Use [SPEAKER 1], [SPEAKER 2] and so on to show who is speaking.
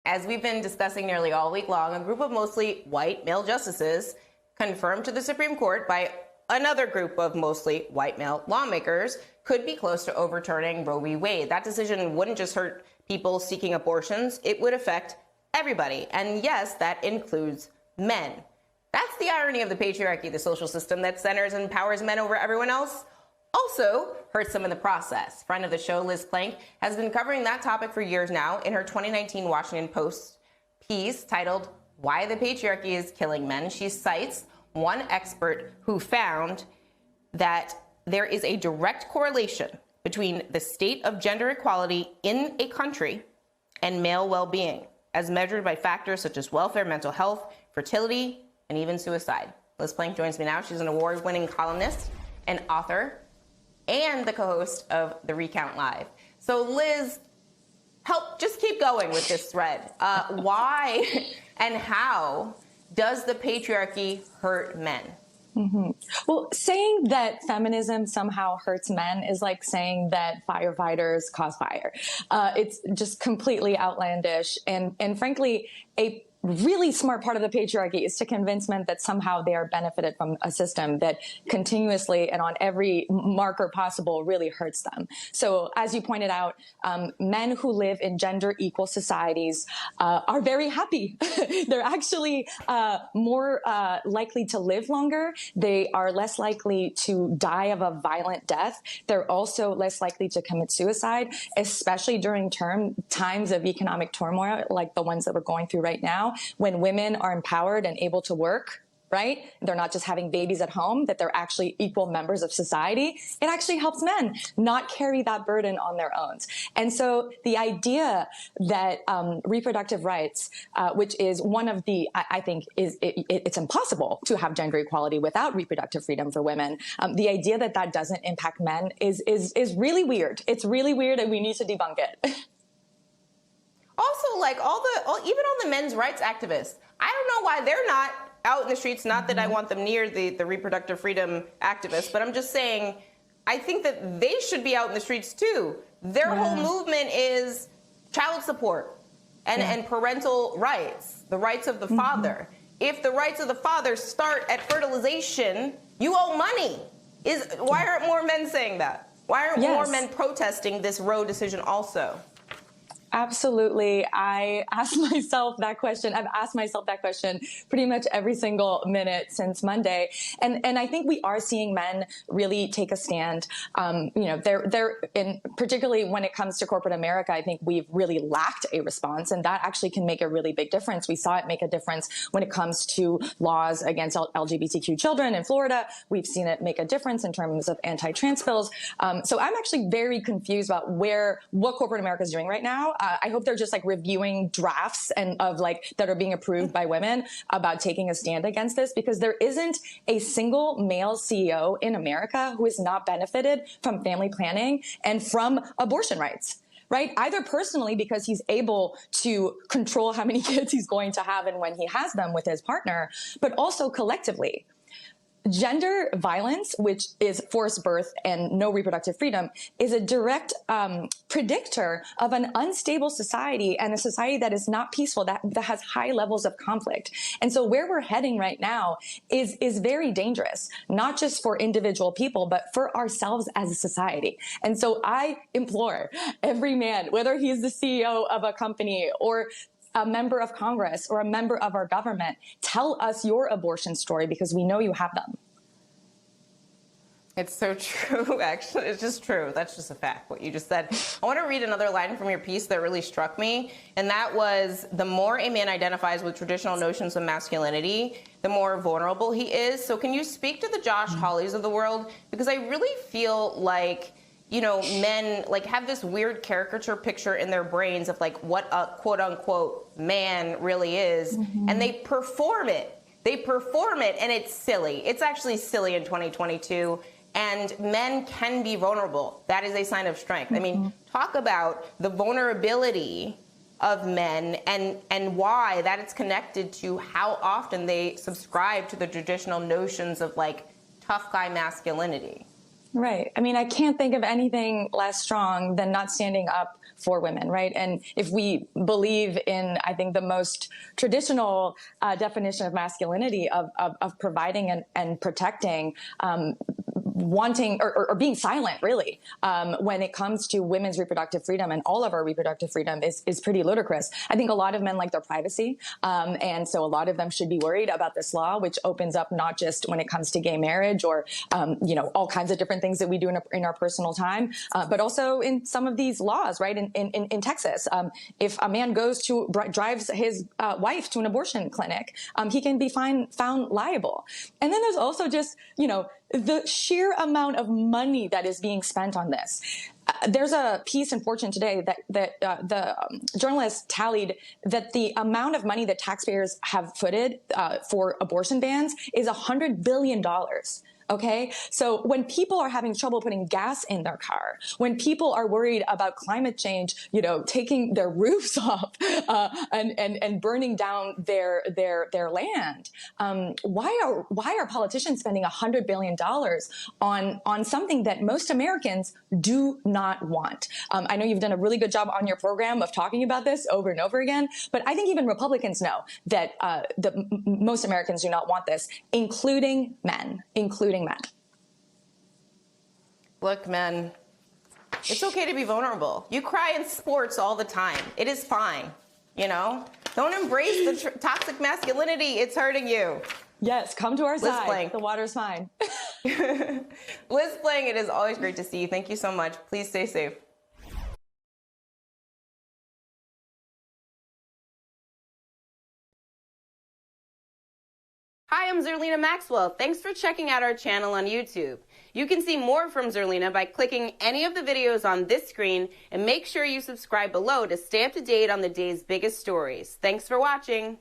[SPEAKER 1] As we've been discussing nearly all week long, a group of mostly white male justices confirmed to the Supreme Court by another group of mostly white male lawmakers could be close to overturning Roe v. Wade. That decision wouldn't just hurt people seeking abortions, it would affect everybody. And yes, that includes men. That's the irony of the patriarchy, the social system that centers and empowers men over everyone else, also hurts them in the process. Friend of the show, Liz Plank, has been covering that topic for years now in her 2019 Washington Post piece titled, "Why the Patriarchy is Killing Men." She cites one expert who found that there is a direct correlation between the state of gender equality in a country and male well-being, as measured by factors such as welfare, mental health, fertility, and even suicide. Liz Plank joins me now. She's an award-winning columnist and author and the co-host of The Recount Live. So Liz, just keep going with this thread. Why and how does the patriarchy hurt men?
[SPEAKER 2] Mm-hmm. Well, saying that feminism somehow hurts men is like saying that firefighters cause fire. It's just completely outlandish. And frankly, a really smart part of the patriarchy is to convince men that somehow they are benefited from a system that continuously and on every marker possible really hurts them. So as you pointed out, men who live in gender equal societies are very happy. They're actually more likely to live longer. They are less likely to die of a violent death. They're also less likely to commit suicide, especially during times of economic turmoil like the ones that we're going through right now. When women are empowered and able to work, right? They're not just having babies at home, that they're actually equal members of society. It actually helps men not carry that burden on their own. And so the idea that reproductive rights, which is one of the, I think it's impossible to have gender equality without reproductive freedom for women. The idea that that doesn't impact men is really weird. It's really weird and we need to debunk it.
[SPEAKER 1] Also, like even all the men's rights activists, I don't know why they're not out in the streets. Not that I want them near the reproductive freedom activists, but I'm just saying, I think that they should be out in the streets too. Their whole movement is child support and parental rights, the rights of the father. If the rights of the father start at fertilization, you owe money. Why aren't more men saying that? Why aren't more men protesting this Roe decision also?
[SPEAKER 2] Absolutely. I ask myself that question. I've asked myself that question pretty much every single minute since Monday. And I think we are seeing men really take a stand. Particularly when it comes to corporate America, I think we've really lacked a response, and that actually can make a really big difference. We saw it make a difference when it comes to laws against LGBTQ children in Florida. We've seen it make a difference in terms of anti-trans bills. So I'm actually very confused about what corporate America is doing right now. I hope they're just like reviewing drafts that are being approved by women about taking a stand against this, because there isn't a single male CEO in America who has not benefited from family planning and from abortion rights. Right? Either personally, because he's able to control how many kids he's going to have and when he has them with his partner, but also collectively. Gender violence, which is forced birth and no reproductive freedom, is a direct predictor of an unstable society and a society that is not peaceful, that has high levels of conflict. And so where we're heading right now is very dangerous, not just for individual people, but for ourselves as a society. And so I implore every man, whether he's the CEO of a company or a member of Congress or a member of our government, tell us your abortion story, because we know you have them.
[SPEAKER 1] It's so true, actually. It's just true. That's just a fact, what you just said. I want to read another line from your piece that really struck me, and that was, the more a man identifies with traditional notions of masculinity, the more vulnerable he is. So can you speak to the Josh Hawleys of the world? Because I really feel like, men have this weird caricature picture in their brains of what a quote unquote man really is. And they perform it. And it's silly. It's actually silly in 2022. And men can be vulnerable. That is a sign of strength. I mean, talk about the vulnerability of men and why that is connected to how often they subscribe to the traditional notions of tough guy masculinity.
[SPEAKER 2] Right. I mean, I can't think of anything less strong than not standing up for women, right? And if we believe in, I think, the most traditional definition of masculinity of providing and protecting, wanting or being silent, really, when it comes to women's reproductive freedom and all of our reproductive freedom is pretty ludicrous. I think a lot of men like their privacy, and so a lot of them should be worried about this law, which opens up not just when it comes to gay marriage or all kinds of different things that we do in our personal time, but also in some of these laws, right? In Texas, if a man drives his wife to an abortion clinic, he can be found liable. And then there's also just the sheer amount of money that is being spent on this. There's a piece in Fortune today that the journalist tallied that the amount of money that taxpayers have footed for abortion bans is $100 billion. Okay, so when people are having trouble putting gas in their car, when people are worried about climate change, taking their roofs off and burning down their land, why are politicians spending $100 billion on something that most Americans do not want? I know you've done a really good job on your program of talking about this over and over again, but I think even Republicans know that most Americans do not want this, including men.
[SPEAKER 1] Look, men, it's okay to be vulnerable. You cry in sports all the time. It is fine, Don't embrace the toxic masculinity. It's hurting you.
[SPEAKER 2] Yes, come to our
[SPEAKER 1] Liz
[SPEAKER 2] side.
[SPEAKER 1] Plank.
[SPEAKER 2] The water's fine.
[SPEAKER 1] Liz Plank, it is always great to see you. Thank you so much. Please stay safe. Hi, I'm Zerlina Maxwell. Thanks for checking out our channel on YouTube. You can see more from Zerlina by clicking any of the videos on this screen, and make sure you subscribe below to stay up to date on the day's biggest stories. Thanks for watching.